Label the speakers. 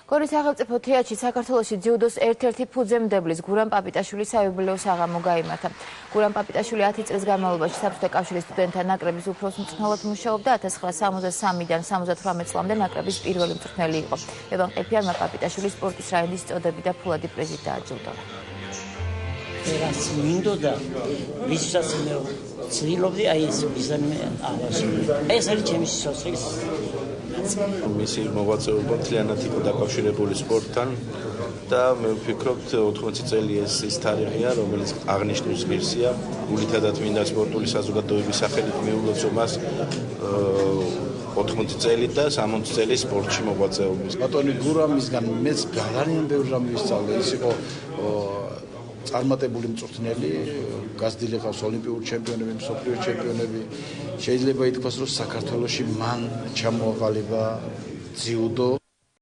Speaker 1: გორის სახელმწიფო თეატრში საქართველოში ძიუდოს ერთ-ერთი ფუძემდებლის გურამ პაპიტაშვილის საიუბილეო საღამო გაიმართა. გურამ პაპიტაშვილი 10 წლის განმავლობაში საბჭოთა კავშირის სტუდენტთა ნაკრების უფროს მწვრთნელად მუშაობდა, 1963-დან 78 წლამდე ნაკრების პირველი მწვრთნელი იყო. ლევან ყიფიანმა პაპიტაშვილის სპორტის რაინდის წოდები და ფულადი პრიზით დააჯილდოვა.
Speaker 2: რაც მინდოდა ვისაც მე ცდილობდი აი ეს მიზანი აღასრულო. ეს არის ჩემი სიცოცხლის
Speaker 3: მისი მოღვაწეობა მთლიანად იყო დაკავშირებული სპორტთან და მე ვფიქრობ 80 წელი ეს თარიღია, რომელიც აღნიშნავს ღირსია გულითა და წმინდა სპორტული საზოგადოების სახელით მიულოცო მას 80 წელი და 60 წელი სპორტში მოღვაწეობის.
Speaker 4: ბატონი გურამისგან მეც ძალიან ბევრი რამ ვისწავლე. ის იყო წარმატებული მწვრთნელი, გაზრდილი ყავს ოლიმპიური ჩემპიონები, მსოფლიო ჩემპიონები. შეიძლება ითქვას, რომ საქართველოში მან ჩამოაყალიბა ძიუდო.